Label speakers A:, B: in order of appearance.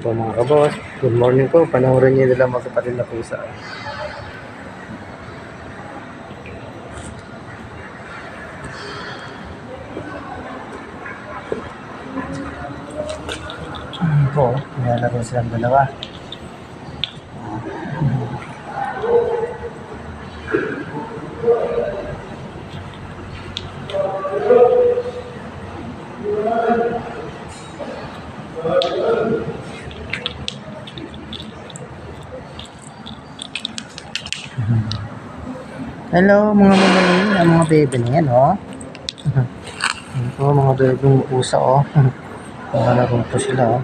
A: Yan po mga kaboss. Good morning po. Panoorin niyo nila magkapatid na pusa. Yan po. Nilalaro silang dalawa. Hello mga mamaling, mga baby na yan, oh. Yan po mga baby ng pusa, oh. Mga laro po sila, oh.